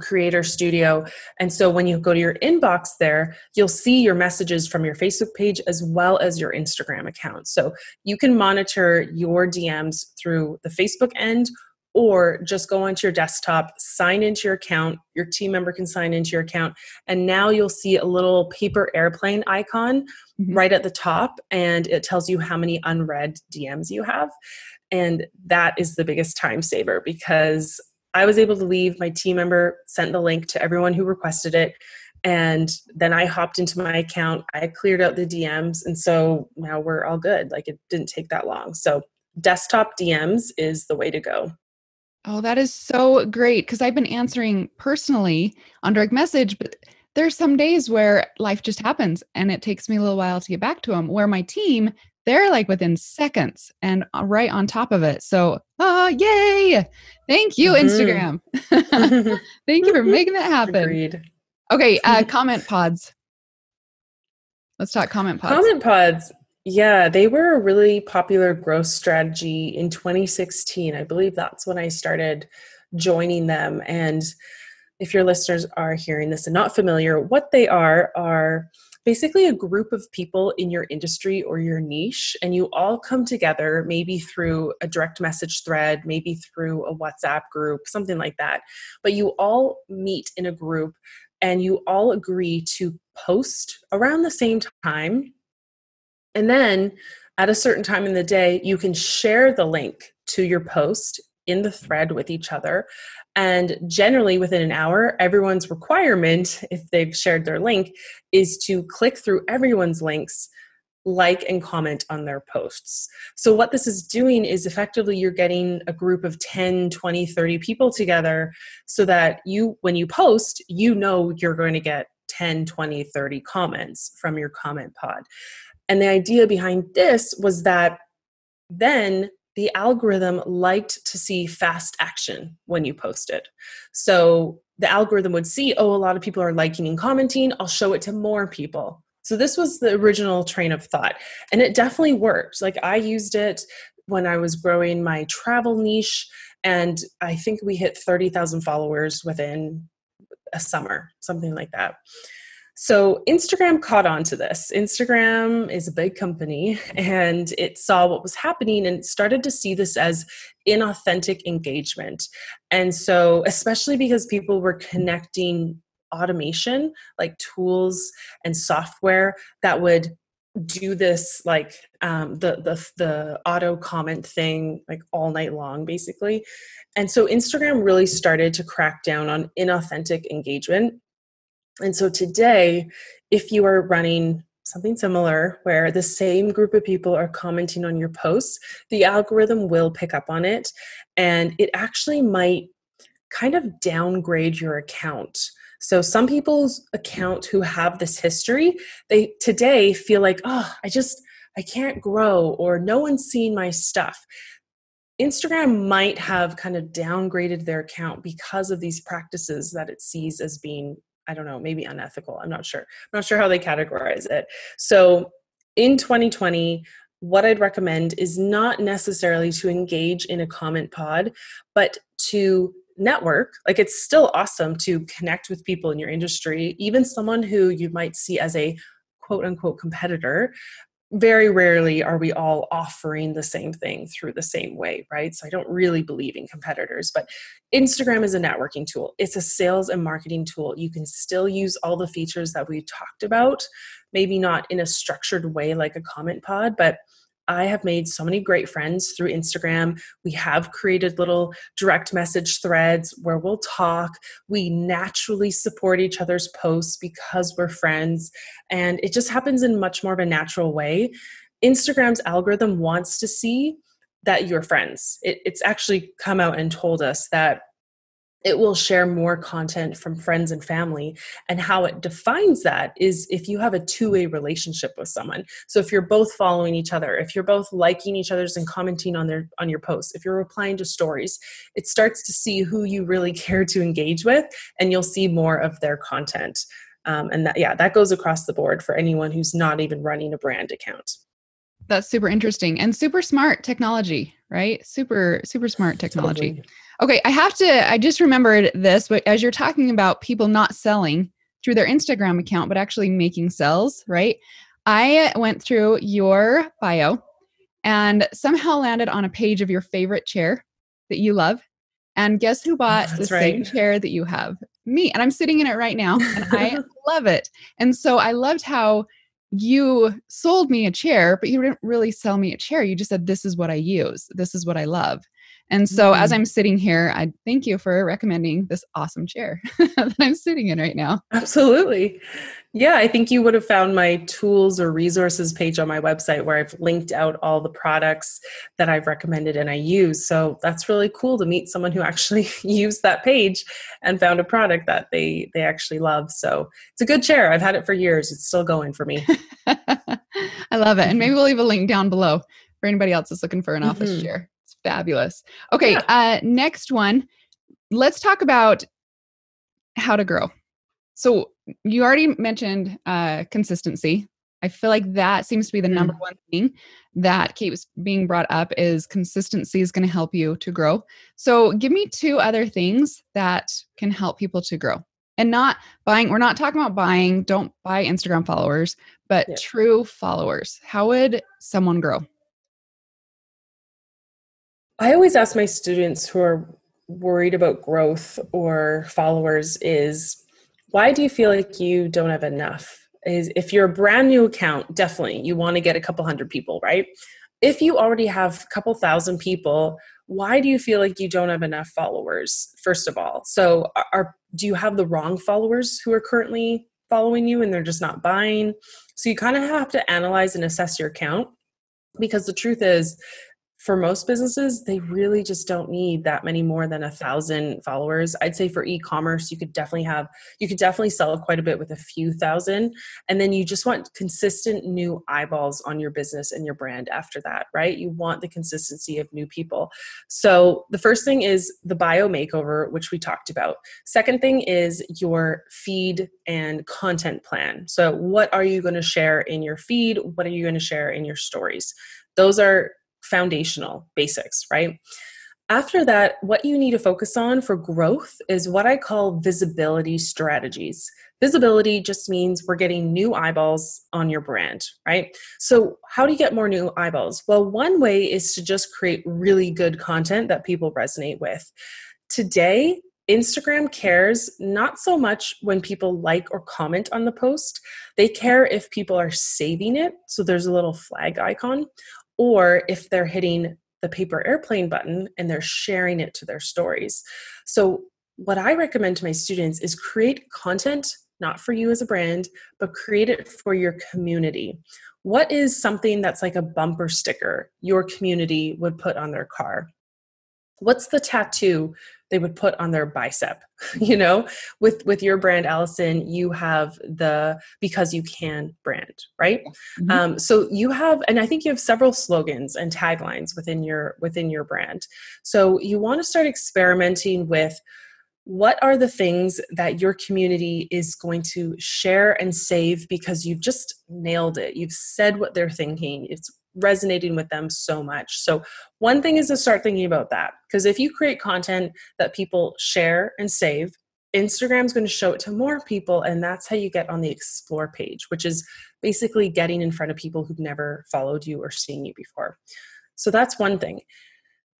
Speaker 2: Creator Studio. And so when you go to your inbox there, you'll see your messages from your Facebook page as well as your Instagram account. So you can monitor your DMs through the Facebook end, or just go onto your desktop, sign into your account. Your team member can sign into your account. And now you'll see a little paper airplane icon right at the top. And it tells you how many unread DMs you have. And that is the biggest time saver, because I was able to leave. My team member sent the link to everyone who requested it. And then I hopped into my account. I cleared out the DMs. And so now we're all good. Like, it didn't take that long. So desktop DMs is the way to go.
Speaker 1: Oh, that is so great, because I've been answering personally on direct message, but there's some days where life just happens and it takes me a little while to get back to them, where my team, they're like within seconds and right on top of it. So, yay. Thank you, Instagram. Thank you for making that happen.
Speaker 2: Agreed.
Speaker 1: Okay, comment pods. Let's talk comment pods.
Speaker 2: Comment pods. Yeah, they were a really popular growth strategy in 2016. I believe that's when I started joining them. And if your listeners are hearing this and not familiar, what they are basically a group of people in your industry or your niche, and you all come together, maybe through a direct message thread, maybe through a WhatsApp group, something like that. But you all meet in a group and you all agree to post around the same time. And then at a certain time in the day, you can share the link to your post in the thread with each other. And generally within an hour, everyone's requirement, if they've shared their link, is to click through everyone's links, like and comment on their posts. So what this is doing is effectively you're getting a group of 10, 20, 30 people together, so that when you post, you know you're going to get 10, 20, 30 comments from your comment pod. And the idea behind this was that then the algorithm liked to see fast action when you posted. So the algorithm would see, a lot of people are liking and commenting, I'll show it to more people. So this was the original train of thought. And it definitely worked. Like, I used it when I was growing my travel niche, and I think we hit 30,000 followers within a summer, something like that. So Instagram caught on to this. Instagram is a big company, and it saw what was happening and it started to see this as inauthentic engagement. And so, especially because people were connecting automation, like tools and software that would do this, like the auto comment thing, like all night long, basically. And so Instagram really started to crack down on inauthentic engagement. And so today, if you are running something similar where the same group of people are commenting on your posts, the algorithm will pick up on it, and it actually might kind of downgrade your account. So some people's account who have this history, they today feel like, I can't grow, or no one's seen my stuff. Instagram might have kind of downgraded their account because of these practices that it sees as being, I don't know, maybe unethical. I'm not sure. I'm not sure how they categorize it. So in 2020, what I'd recommend is not necessarily to engage in a comment pod, but to network. Like, it's still awesome to connect with people in your industry, even someone who you might see as a quote unquote competitor. Very rarely are we all offering the same thing through the same way, right? So I don't really believe in competitors, but Instagram is a networking tool. It's a sales and marketing tool. You can still use all the features that we talked about, maybe not in a structured way like a comment pod, but I have made so many great friends through Instagram. We have created little direct message threads where we'll talk. We naturally support each other's posts because we're friends, and it just happens in much more of a natural way. Instagram's algorithm wants to see that you're friends. It's actually come out and told us that it will share more content from friends and family. And how it defines that is if you have a two-way relationship with someone. So if you're both following each other, if you're both liking each other's and commenting on your posts, if you're replying to stories, it starts to see who you really care to engage with, and you'll see more of their content. And that goes across the board for anyone who's not even running a brand account.
Speaker 1: That's super interesting and super smart technology, right? Super, super smart technology.
Speaker 2: Totally.
Speaker 1: Okay, I just remembered this, but as you're talking about people not selling through their Instagram account, but actually making sales, right? I went through your bio and somehow landed on a page of your favorite chair that you love. And guess who
Speaker 2: Oh,
Speaker 1: bought the
Speaker 2: that's
Speaker 1: same
Speaker 2: right.
Speaker 1: chair that you have? Me. And I'm sitting in it right now and I love it. And so I loved how you sold me a chair, but you didn't really sell me a chair. You just said, this is what I use. This is what I love. And so as I'm sitting here, I thank you for recommending this awesome chair that I'm sitting in right now.
Speaker 2: Absolutely. Yeah, I think you would have found my tools or resources page on my website where I've linked out all the products that I've recommended and I use. So that's really cool to meet someone who actually used that page and found a product that they actually love. So it's a good chair. I've had it for years. It's still going for me.
Speaker 1: I love it. And maybe we'll leave a link down below for anybody else that's looking for an office chair. It's fabulous. Okay,
Speaker 2: Yeah.
Speaker 1: next one. Let's talk about how to grow. So you already mentioned consistency. I feel like that seems to be the number one thing that keeps being brought up is consistency is going to help you to grow. So give me two other things that can help people to grow. And not buying, we're not talking about buying, don't buy Instagram followers, but
Speaker 2: Yeah.
Speaker 1: true followers. How would someone grow?
Speaker 2: I always ask my students who are worried about growth or followers is, why do you feel like you don't have enough? Is if you're a brand new account, definitely you want to get a couple hundred people, right? If you already have a couple thousand people, why do you feel like you don't have enough followers, first of all? So do you have the wrong followers who are currently following you and they're just not buying? So you kind of have to analyze and assess your account, because the truth is, for most businesses, they really just don't need that many more than 1,000 followers. I'd say for e-commerce, you could definitely sell quite a bit with a few thousand. And then you just want consistent new eyeballs on your business and your brand after that, right? You want the consistency of new people. So the first thing is the bio makeover, which we talked about. Second thing is your feed and content plan. So what are you going to share in your feed? What are you going to share in your stories? Those are foundational basics, right? After that, what you need to focus on for growth is what I call visibility strategies. Visibility just means we're getting new eyeballs on your brand, right? So how do you get more new eyeballs? Well, one way is to just create really good content that people resonate with. Today, Instagram cares not so much when people like or comment on the post. They care if people are saving it, so there's a little flag icon, or if they're hitting the paper airplane button and they're sharing it to their stories. So what I recommend to my students is create content, not for you as a brand, but create it for your community. What is something that's like a bumper sticker your community would put on their car? What's the tattoo they would put on their bicep? You know, with your brand, Alison, you have the Because You Can brand, right?
Speaker 1: Mm-hmm.
Speaker 2: So you have, and I think you have several slogans and taglines within your brand. So you want to start experimenting with, what are the things that your community is going to share and save because you've just nailed it? You've said what they're thinking. It's resonating with them so much. So one thing is to start thinking about that, because if you create content that people share and save, Instagram's going to show it to more people, and that's how you get on the explore page, which is basically getting in front of people who've never followed you or seen you before. So that's one thing.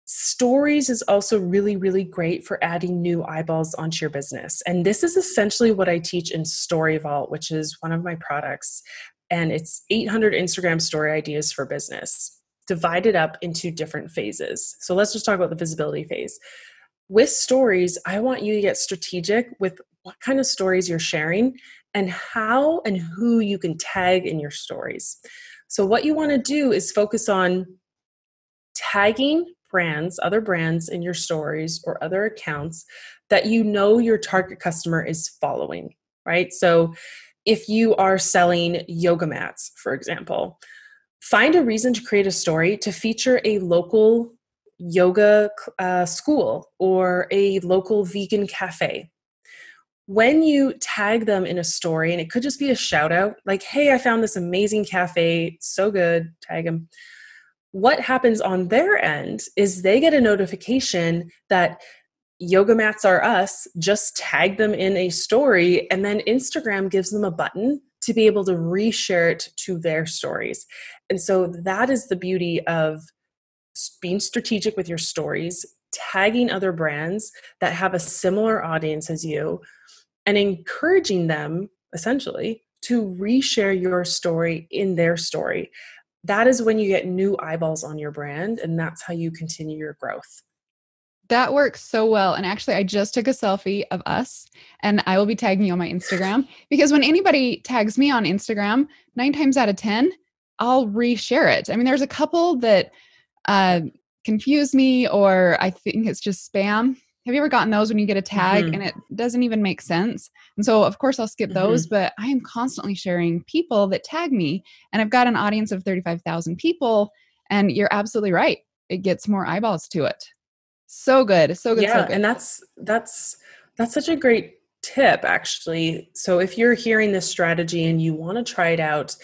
Speaker 2: Stories is also really, really great for adding new eyeballs onto your business. And this is essentially what I teach in Story Vault, which is one of my products. And it's 800 Instagram story ideas for business, divided up into different phases. So let's just talk about the visibility phase. With stories, I want you to get strategic with what kind of stories you're sharing and how and who you can tag in your stories. So what you want to do is focus on tagging other brands in your stories or other accounts that you know your target customer is following, right? So if you are selling yoga mats, for example, find a reason to create a story to feature a local yoga school or a local vegan cafe. when you tag them in a story, and it could just be a shout out, like, hey, I found this amazing cafe, so good, tag them. What happens on their end is they get a notification that Yoga Mats Are Us just tag them in a story, and then Instagram gives them a button to be able to reshare it to their stories. And so that is the beauty of being strategic with your stories, tagging other brands that have a similar audience as you, and encouraging them essentially to reshare your story in their story. That is when you get new eyeballs on your brand, and that's how you continue your growth.
Speaker 1: That works so well. And actually, I just took a selfie of us, and I will be tagging you on my Instagram, because when anybody tags me on Instagram, 9 times out of 10, I'll reshare it. I mean, there's a couple that confuse me, or I think it's just spam. Have you ever gotten those when you get a tag and it doesn't even make sense? And so, of course, I'll skip those, but I am constantly sharing people that tag me, and I've got an audience of 35,000 people. And you're absolutely right. It gets more eyeballs to it. So good. So good.
Speaker 2: Yeah.
Speaker 1: So good.
Speaker 2: And that's such a great tip, actually. So if you're hearing this strategy and you want to try it out,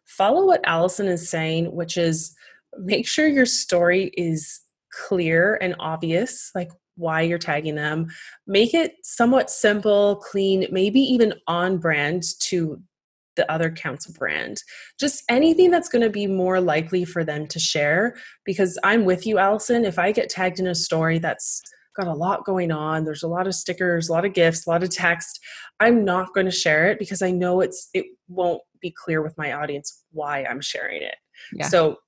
Speaker 2: follow what Alison is saying, which is make sure your story is clear and obvious, like why you're tagging them. Make it somewhat simple, clean, maybe even on brand to the other account's brand. Just anything that's going to be more likely for them to share. Because I'm with you, Alison. If I get tagged in a story that's got a lot going on, there's a lot of stickers, a lot of gifts, a lot of text, I'm not going to share it because I know it won't be clear with my audience why I'm sharing it.
Speaker 1: Yeah.
Speaker 2: So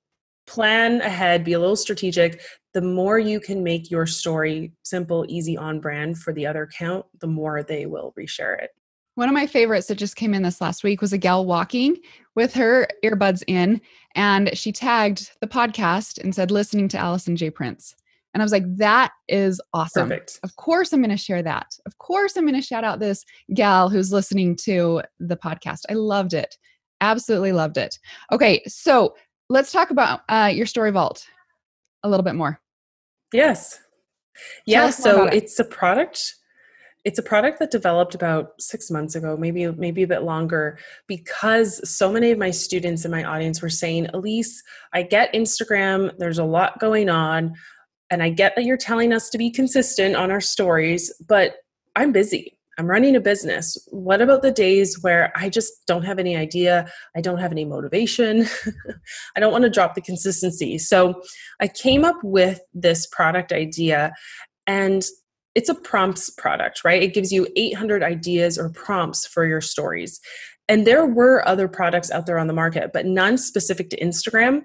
Speaker 2: plan ahead, be a little strategic. The more you can make your story simple, easy, on brand for the other account, the more they will reshare it.
Speaker 1: One of my favorites that just came in this last week was a gal walking with her earbuds in, and she tagged the podcast and said, listening to Alison J. Prince. And I was like, that is awesome.
Speaker 2: Perfect.
Speaker 1: Of course, I'm going to share that. Of course, I'm going to shout out this gal who's listening to the podcast. I loved it. Absolutely loved it. Okay. So let's talk about your story vault a little bit more.
Speaker 2: Yes.
Speaker 1: Tell
Speaker 2: Yeah.
Speaker 1: us more
Speaker 2: So
Speaker 1: about it.
Speaker 2: it's a product. It's a product that developed about 6 months ago, maybe a bit longer, because so many of my students in my audience were saying, Elise, I get Instagram, there's a lot going on, and I get that you're telling us to be consistent on our stories, but I'm busy. I'm running a business. What about the days where I just don't have any idea? I don't have any motivation. I don't want to drop the consistency. So I came up with this product idea, and it's a prompts product, right? It gives you 800 ideas or prompts for your stories. And there were other products out there on the market, but none specific to Instagram.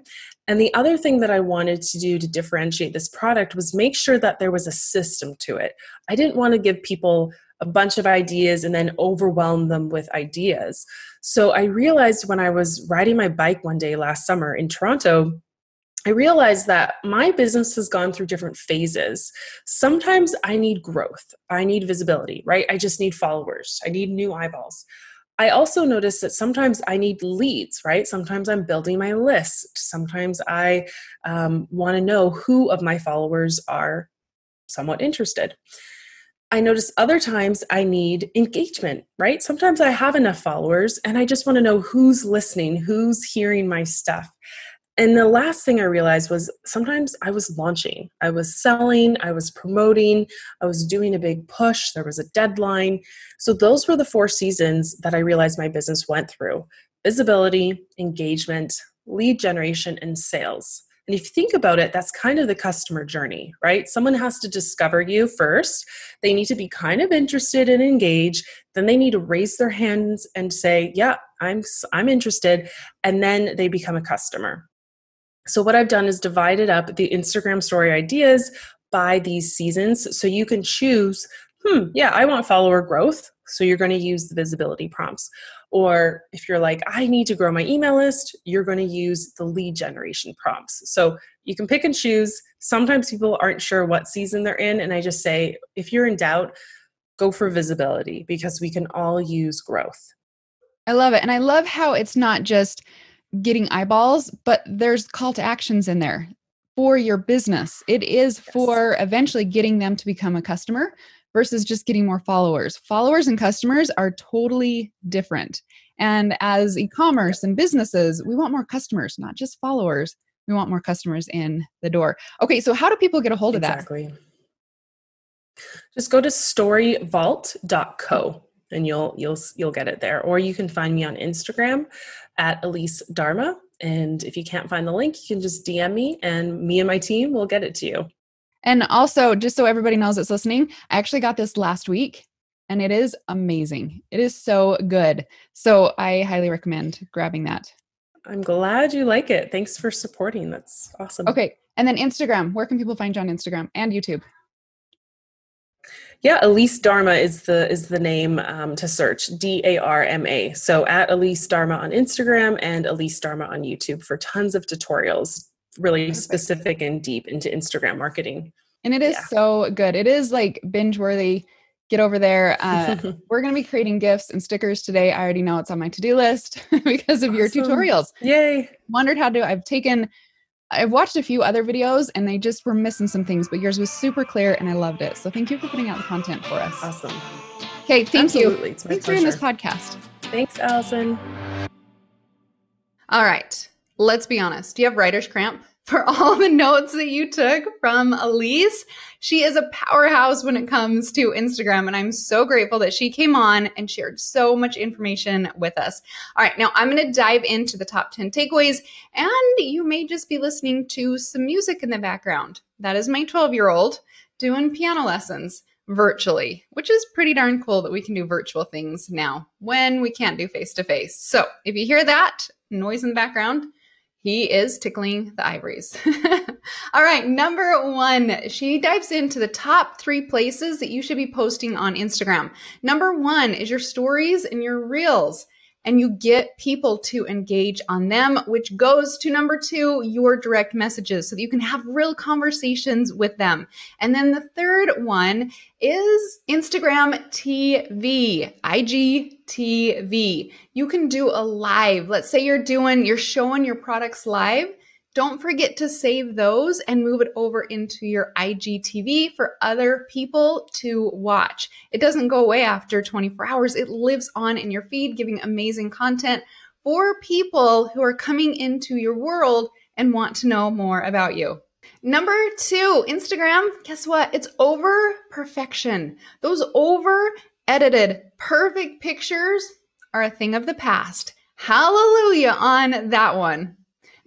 Speaker 2: And the other thing that I wanted to do to differentiate this product was make sure that there was a system to it. I didn't want to give people a bunch of ideas and then overwhelm them with ideas. So I realized when I was riding my bike one day last summer in Toronto, I realized that my business has gone through different phases. Sometimes I need growth. I need visibility, right? I just need followers. I need new eyeballs. I also noticed that sometimes I need leads, right? Sometimes I'm building my list. Sometimes I want to know who of my followers are somewhat interested. I notice other times I need engagement, right? Sometimes I have enough followers and I just want to know who's listening, who's hearing my stuff. And the last thing I realized was sometimes I was launching, I was selling, I was promoting, I was doing a big push, there was a deadline. So those were the 4 seasons that I realized my business went through: visibility, engagement, lead generation, and sales. And if you think about it, that's kind of the customer journey, right? Someone has to discover you first. They need to be kind of interested and engaged. Then they need to raise their hands and say, yeah, I'm interested. And then they become a customer. So what I've done is divided up the Instagram story ideas by these seasons. So you can choose, yeah, I want follower growth. So you're going to use the visibility prompts. Or if you're like, I need to grow my email list, you're going to use the lead generation prompts. So you can pick and choose. Sometimes people aren't sure what season they're in. And I just say, if you're in doubt, go for visibility, because we can all use growth.
Speaker 1: I love it. And I love how it's not just getting eyeballs, but there's call to actions in there for your business. It is for eventually getting them to become a customer, versus just getting more followers. Followers and customers are totally different. And as e-commerce and businesses, we want more customers, not just followers. We want more customers in the door. Okay, so how do people get a hold of that?
Speaker 2: Exactly. Just go to storyvault.co and you'll get it there. Or you can find me on Instagram at Elise Dharma. And if you can't find the link, you can just DM me and my team will get it to you.
Speaker 1: And also, just so everybody knows that's listening, I actually got this last week and it is amazing. It is so good. So I highly recommend grabbing that.
Speaker 2: I'm glad you like it. Thanks for supporting. That's awesome.
Speaker 1: Okay. And then Instagram, where can people find you on Instagram and YouTube?
Speaker 2: Yeah, Elise Dharma is the name to search, Darma. So at Elise Dharma on Instagram and Elise Dharma on YouTube for tons of tutorials, really specific and deep into Instagram marketing.
Speaker 1: And it is so good. It is like binge worthy. Get over there. We're going to be creating gifts and stickers today. I already know it's on my to-do list because of your tutorials.
Speaker 2: Yay.
Speaker 1: Wondered how to, I've watched a few other videos and they just were missing some things, but yours was super clear and I loved it. So thank you for putting out the content for us.
Speaker 2: Awesome.
Speaker 1: Okay. Thank
Speaker 2: Absolutely.
Speaker 1: you.
Speaker 2: It's my
Speaker 1: Thanks
Speaker 2: pleasure.
Speaker 1: for doing this podcast.
Speaker 2: Thanks, Alison.
Speaker 1: All right. Let's be honest. Do you have writer's cramp for all the notes that you took from Elise? She is a powerhouse when it comes to Instagram, and I'm so grateful that she came on and shared so much information with us. All right, now I'm going to dive into the top 10 takeaways, and you may just be listening to some music in the background. That is my 12-year-old doing piano lessons virtually, which is pretty darn cool that we can do virtual things now when we can't do face-to-face. So if you hear that noise in the background, he is tickling the ivories. All right, number 1, she dives into the top 3 places that you should be posting on Instagram. Number 1 is your stories and your reels, and you get people to engage on them, which goes to number 2, your direct messages, so that you can have real conversations with them. And then the third one is Instagram TV, IGTV. You can do a live. Let's say you're showing your products live. Don't forget to save those and move it over into your IGTV for other people to watch. It doesn't go away after 24 hours. It lives on in your feed, giving amazing content for people who are coming into your world and want to know more about you. Number 2, Instagram, guess what? It's over perfection. Those over edited perfect pictures are a thing of the past. Hallelujah on that one.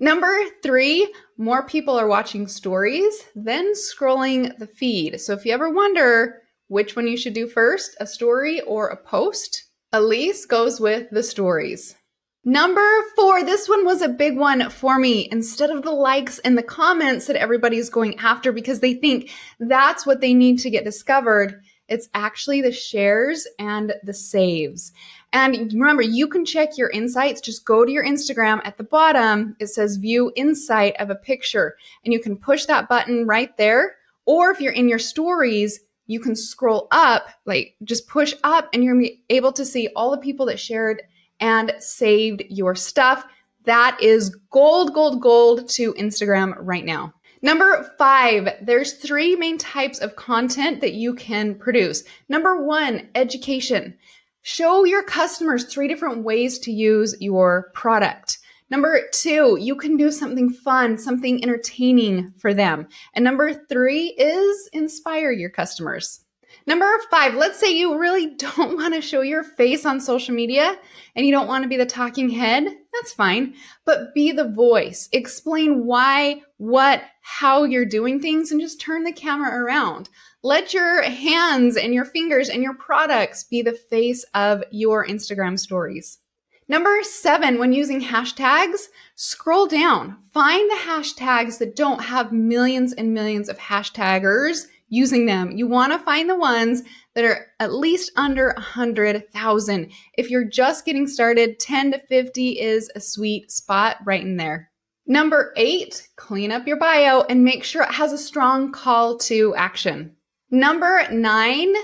Speaker 1: Number 3, more people are watching stories than scrolling the feed. So if you ever wonder which one you should do first, a story or a post, Elise goes with the stories. Number 4, this one was a big one for me. Instead of the likes and the comments that everybody's going after because they think that's what they need to get discovered, it's actually the shares and the saves. And remember, you can check your insights. Just go to your Instagram. At the bottom, it says view insight of a picture. And you can push that button right there. Or if you're in your stories, you can scroll up, like just push up, and you're able to see all the people that shared and saved your stuff. That is gold, gold, gold to Instagram right now. Number 5, there's 3 main types of content that you can produce. Number 1, education. Show your customers 3 different ways to use your product. Number 2, you can do something fun, something entertaining for them. And number 3 is inspire your customers. Number 5, let's say you really don't want to show your face on social media and you don't want to be the talking head. That's fine, but be the voice. Explain why, what, how you're doing things, and just turn the camera around. Let your hands and your fingers and your products be the face of your Instagram stories. Number 7, when using hashtags, scroll down. Find the hashtags that don't have millions and millions of hashtaggers using them. You want to find the ones that are at least under 100,000. If you're just getting started, 10 to 50 is a sweet spot right in there. Number 8, clean up your bio and make sure it has a strong call to action. Number 9,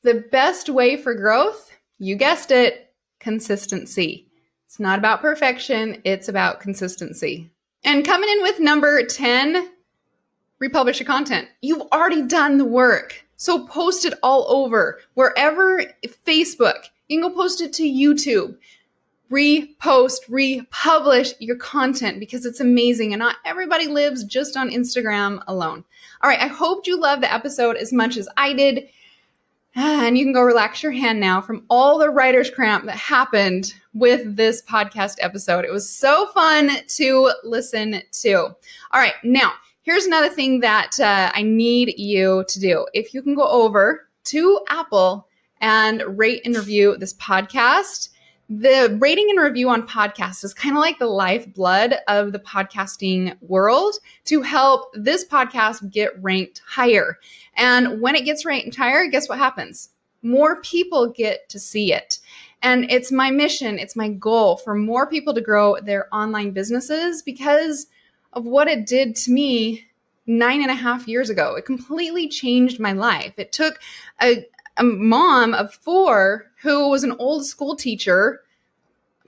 Speaker 1: the best way for growth, you guessed it, consistency. It's not about perfection, it's about consistency. And coming in with number 10, republish your content. You've already done the work. So post it all over, wherever. Facebook, you can go post it to YouTube. Repost, republish your content because it's amazing and not everybody lives just on Instagram alone. All right, I hope you loved the episode as much as I did. And you can go relax your hand now from all the writer's cramp that happened with this podcast episode. It was so fun to listen to. All right, now here's another thing that I need you to do. If you can go over to Apple and rate and review this podcast. The rating and review on podcasts is kind of like the lifeblood of the podcasting world to help this podcast get ranked higher. And when it gets ranked higher, guess what happens? More people get to see it. And it's my mission, it's my goal for more people to grow their online businesses because of what it did to me 9.5 years ago. It completely changed my life. It took a mom of 4 who was an old school teacher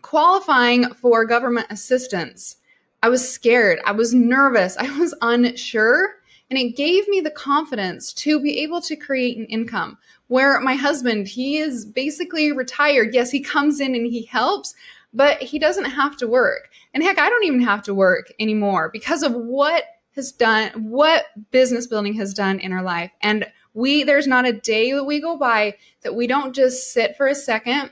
Speaker 1: qualifying for government assistance. I was scared. I was nervous. I was unsure. And it gave me the confidence to be able to create an income where my husband, he is basically retired. Yes, he comes in and he helps, but he doesn't have to work. And heck, I don't even have to work anymore because of what business building has done in our life. And there's not a day that we go by that we don't just sit for a second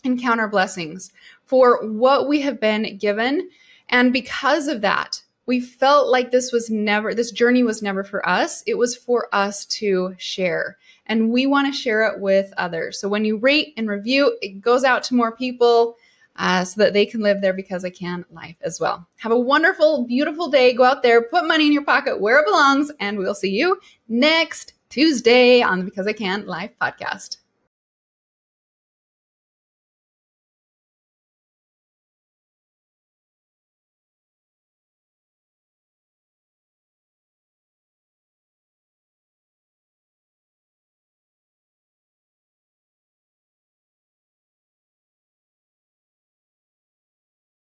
Speaker 1: and count our blessings for what we have been given. And because of that, we felt like this journey was never for us. It was for us to share. And we want to share it with others. So when you rate and review, it goes out to more people so that they can live their Because I Can life as well. Have a wonderful, beautiful day. Go out there, put money in your pocket where it belongs, and we'll see you next Tuesday on the Because I Can Life podcast.